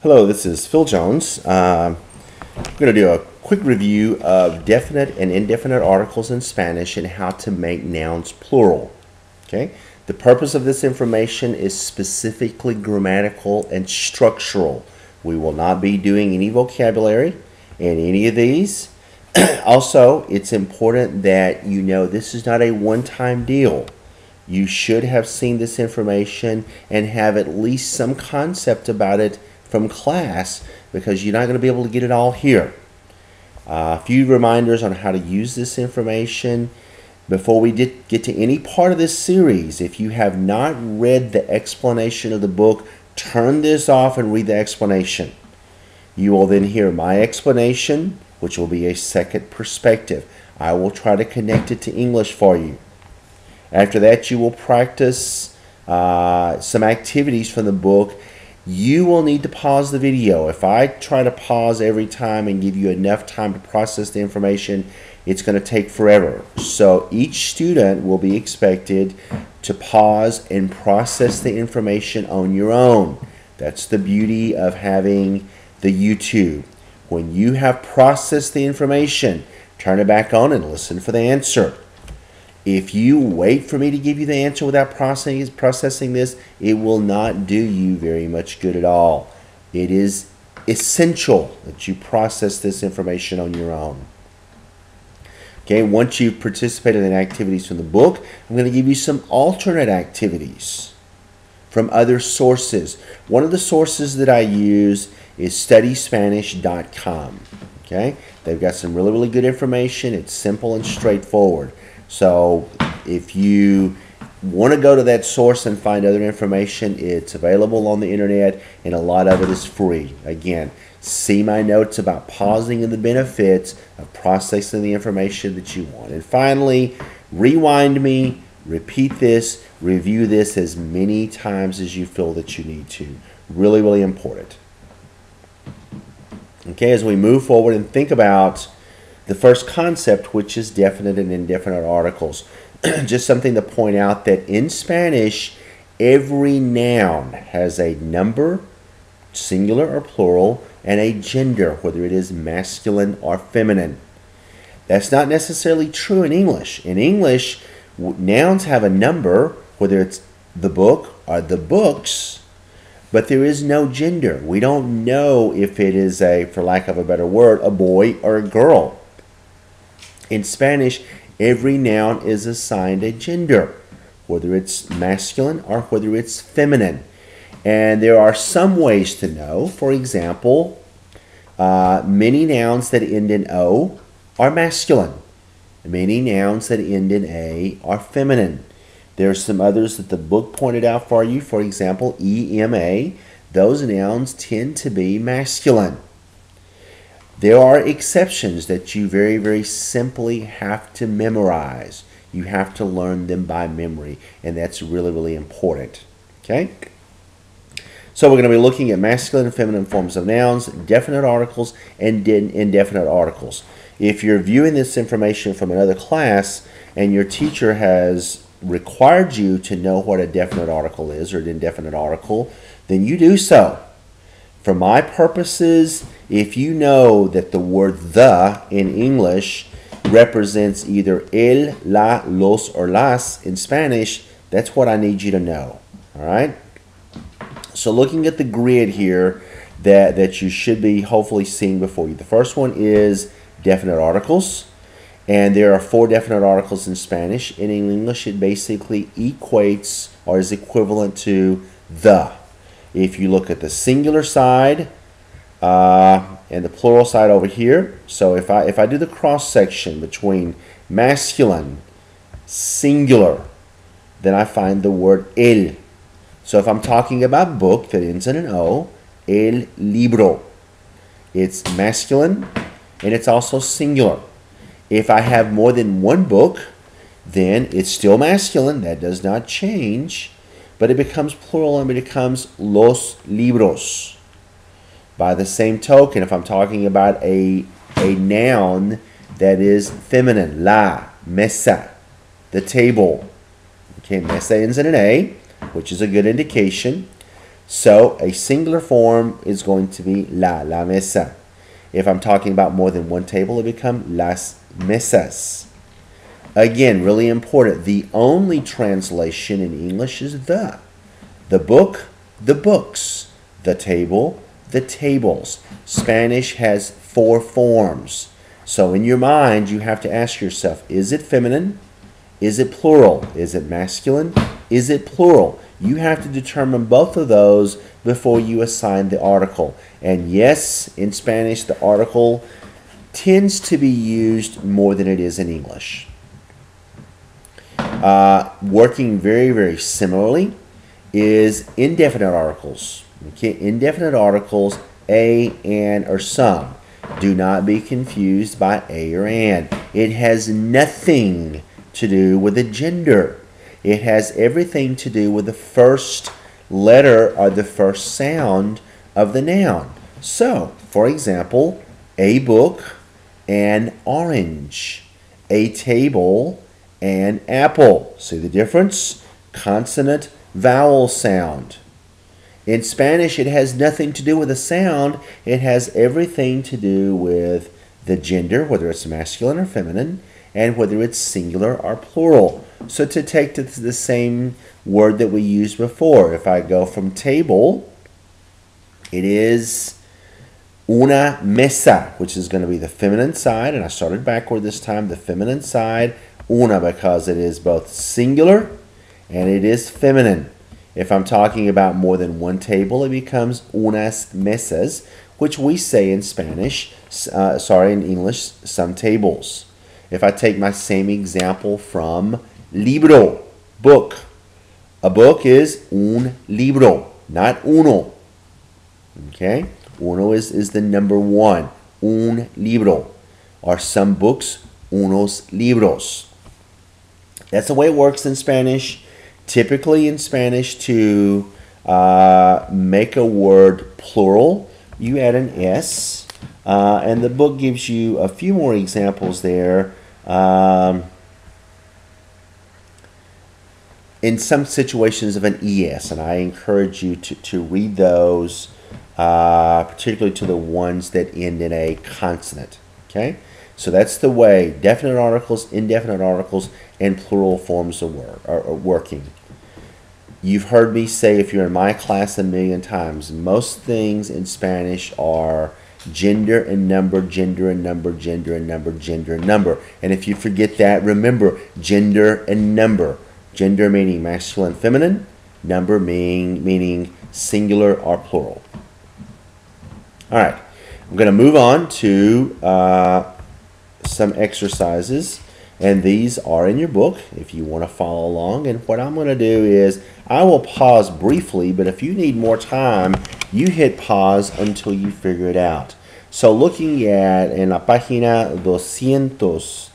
Hello, this is Phil Jones. I'm going to do a quick review of definite and indefinite articles in Spanish and how to make nouns plural. Okay? The purpose of this information is specifically grammatical and structural. We will not be doing any vocabulary in any of these. Also, it's important that you know this is not a one-time deal. You should have seen this information and have at least some concept about it from class, because you're not going to be able to get it all here. A few reminders on how to use this information before we get to any part of this series. If you have not read the explanation of the book, turn this off and read the explanation. You will then hear my explanation, which will be a second perspective. I will try to connect it to English for you. After that, you will practice some activities from the book. You will need to pause the video. If I try to pause every time and give you enough time to process the information, it's going to take forever. So each student will be expected to pause and process the information on your own. That's the beauty of having the YouTube. When you have processed the information, turn it back on and listen for the answer. If you wait for me to give you the answer without processing this, it will not do you very much good at all. It is essential that you process this information on your own. Okay, once you've participated in activities from the book, I'm going to give you some alternate activities from other sources. One of the sources that I use is studyspanish.com. Okay, they've got some really good information. It's simple and straightforward. So if you want to go to that source and find other information, it's available on the internet, and a lot of it is free. Again, see my notes about pausing and the benefits of processing the information that you want. And finally, rewind me, repeat this, review this as many times as you feel that you need to. Really important. Okay, as we move forward and think about the first concept, which is definite and indefinite articles. Just something to point out that in Spanish, every noun has a number, singular or plural, and a gender, whether it is masculine or feminine. That's not necessarily true in English. In English, nouns have a number, whether it's the book or the books, but there is no gender. We don't know if it is a, for lack of a better word, a boy or a girl. In Spanish, every noun is assigned a gender, whether it's masculine or whether it's feminine. And there are some ways to know. For example, many nouns that end in O are masculine. Many nouns that end in A are feminine. There are some others that the book pointed out for you. For example, EMA, those nouns tend to be masculine. There are exceptions that you very simply have to memorize. You have to learn them by memory, and that's really important. Okay? So we're going to be looking at masculine and feminine forms of nouns, definite articles, and indefinite articles. If you're viewing this information from another class and your teacher has required you to know what a definite article is or an indefinite article, then you do so. For my purposes, if you know that the word the in English represents either el, la, los, or las in Spanish, that's what I need you to know. All right? So looking at the grid here that you should be hopefully seeing before you. The first one is definite articles. And there are 4 definite articles in Spanish. In English, it basically equates or is equivalent to the. If you look at the singular side and the plural side over here, so if I do the cross section between masculine, singular, then I find the word el. So if I'm talking about book that ends in an O, el libro, it's masculine and it's also singular. If I have more than one book, then it's still masculine. That does not change. But it becomes plural and it becomes los libros. By the same token, if I'm talking about a noun that is feminine, la, mesa, the table. Okay, mesa ends in an A, which is a good indication. So a singular form is going to be la mesa. If I'm talking about more than one table, it becomes las mesas. Again, really important. The only translation in English is the. The book, the books. The table, the tables. Spanish has 4 forms. So in your mind, you have to ask yourself, is it feminine? Is it plural? Is it masculine? Is it plural? You have to determine both of those before you assign the article. And yes, in Spanish, the article tends to be used more than it is in English. Working very, very similarly is indefinite articles. Okay, indefinite articles, a, an, or some. Do not be confused by a or an. It has nothing to do with the gender. It has everything to do with the first letter or the first sound of the noun. So, for example, a book, an orange, a table, an apple. See the difference? Consonant, vowel sound. In Spanish, it has nothing to do with the sound. It has everything to do with the gender, whether it's masculine or feminine, and whether it's singular or plural. So to take the same word that we used before, if I go from table, it is una mesa, which is going to be the feminine side, and I started backward this time, the feminine side, una, because it is both singular and it is feminine. If I'm talking about more than one table, it becomes unas mesas, which we say in Spanish, in English, some tables. If I take my same example from libro, book. A book is un libro, not uno. Okay? Uno is the number 1. Un libro. Or some books, unos libros. That's the way it works in Spanish. Typically in Spanish, to make a word plural, you add an S. And the book gives you a few more examples there. In some situations of an ES, and I encourage you to read those, particularly to the ones that end in a consonant. Okay? So that's the way definite articles, indefinite articles, and plural forms are working. You've heard me say, if you're in my class a million times, most things in Spanish are gender and number, gender and number, gender and number, gender and number. And if you forget that, remember gender and number. Gender meaning masculine, feminine. Number meaning singular or plural. All right. I'm going to move on to some exercises. And these are in your book if you want to follow along. And what I'm going to do is I will pause briefly, but if you need more time, you hit pause until you figure it out. So looking at en la página 200,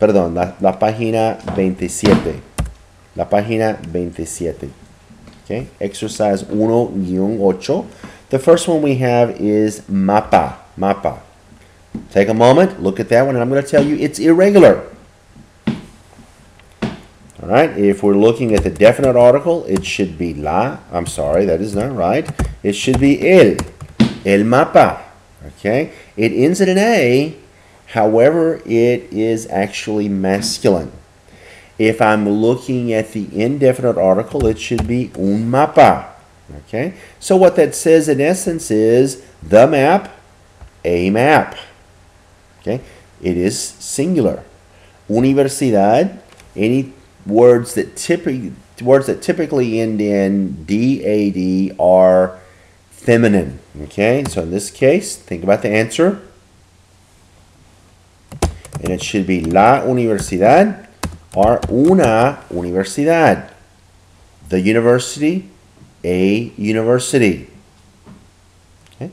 perdón, la página 27. La página 27. Okay, exercise 1-8. The first one we have is mapa. Mapa. Take a moment, look at that one, and I'm going to tell you it's irregular. All right, if we're looking at the definite article, it should be la. I'm sorry, that is not right. It should be el mapa. Okay, it ends in an A, however, it is actually masculine. If I'm looking at the indefinite article, it should be un mapa. Okay, so what that says in essence is the map, a map. Okay, it is singular. Universidad, any words that typically end in dad are feminine. Okay, so in this case, think about the answer. And it should be la universidad or una universidad. The university, a university. Okay,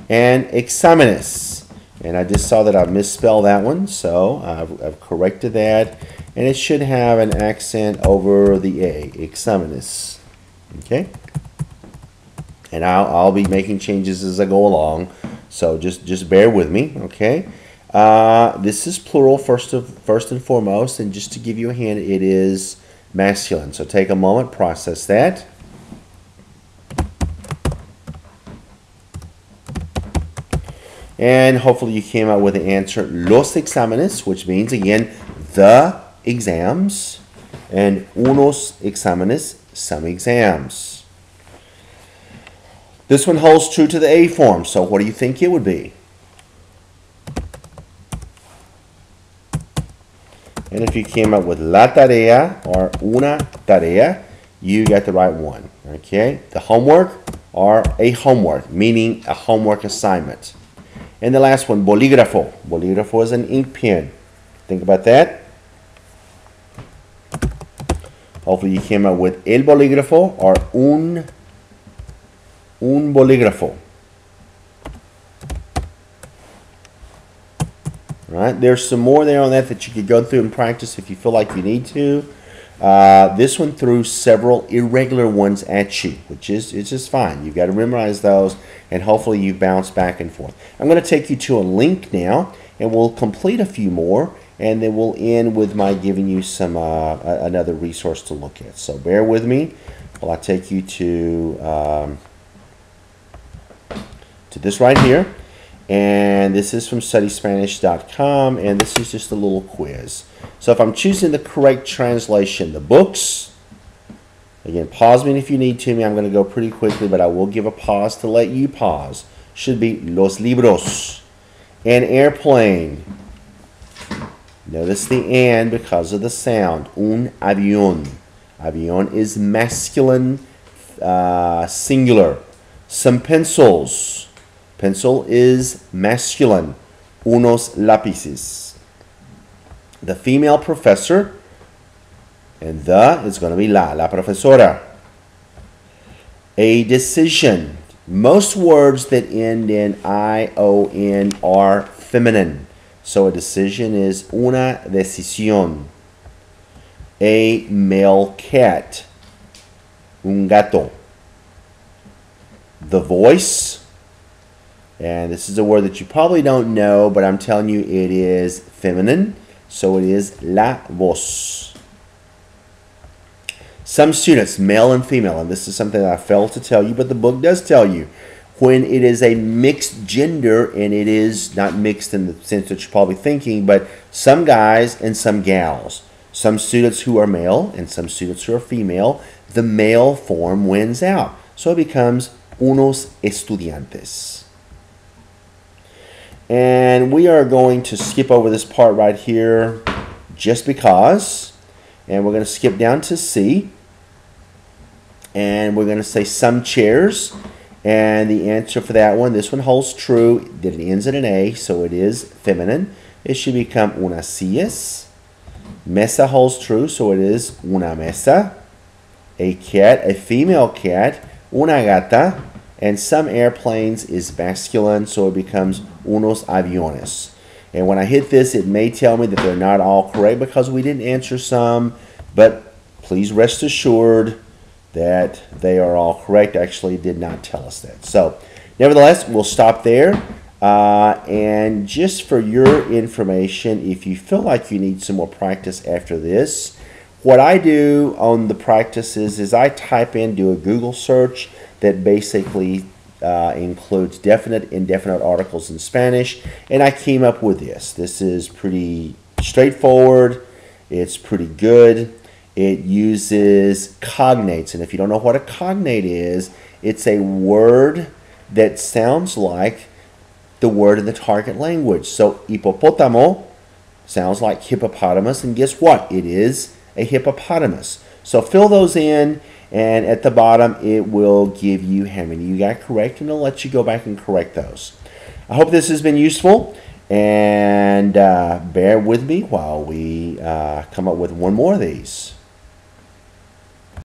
and exámenes. And I just saw that I misspelled that one, so I've corrected that. And it should have an accent over the A, exámenes. Okay? And I'll be making changes as I go along, so just bear with me, okay? This is plural first and foremost, and just to give you a hint, it is masculine. So take a moment, process that. And hopefully you came out with the answer los exámenes, which means, again, the exams, and unos exámenes, some exams. This one holds true to the A form, so what do you think it would be? And if you came up with la tarea or una tarea, you got the right one. Okay, the homework or a homework, meaning a homework assignment. And the last one, bolígrafo. Bolígrafo is an ink pen. Think about that. Hopefully you came up with el bolígrafo or un bolígrafo. Right? There's some more there on that you could go through and practice if you feel like you need to. This one threw several irregular ones at you, which is it's just fine. You've got to memorize those, and hopefully you bounce back and forth. I'm going to take you to a link now, and we'll complete a few more, and then we'll end with my giving you some another resource to look at. So bear with me while I take you to this right here. And this is from studyspanish.com, and this is just a little quiz. So if I'm choosing the correct translation, the books, again, pause me if you need to. I'm going to go pretty quickly, but I will give a pause to let you pause. Should be los libros. An airplane. Notice the and because of the sound. Un avión. Avión is masculine, singular. Some pencils. Pencil is masculine. Unos lápices. The female professor, and the is going to be la profesora. A decision. Most words that end in I-O-N are feminine. So a decision is una decisión. A male cat. Un gato. The voice. And this is a word that you probably don't know, but I'm telling you it is feminine. So it is la voz. Some students, male and female, and this is something that I failed to tell you, but the book does tell you, when it is a mixed gender, and it is not mixed in the sense that you're probably thinking, but some guys and some gals. Some students who are male and some students who are female, the male form wins out. So it becomes unos estudiantes. And we are going to skip over this part right here just because. And we're going to skip down to C. And we're going to say some chairs. And the answer for that one, this one holds true. That it ends in an A, so it is feminine. It should become unas sillas. Mesa holds true, so it is una mesa. A cat, a female cat, una gata. And some airplanes is masculine, so it becomes unos aviones. And when I hit this, it may tell me that they're not all correct because we didn't answer some, but please rest assured that they are all correct. Actually, it did not tell us that. So, nevertheless, we'll stop there. And just for your information, if you feel like you need some more practice after this, what I do on the practices is I type in, do a Google search that basically includes definite, indefinite articles in Spanish, and I came up with this. This is pretty straightforward. It's pretty good. It uses cognates, and if you don't know what a cognate is, it's a word that sounds like the word in the target language. So hipopótamo sounds like hippopotamus, and guess what? It is a hippopotamus. So fill those in, and at the bottom it will give you how many you got correct, and it'll let you go back and correct those. I hope this has been useful, and bear with me while we come up with one more of these.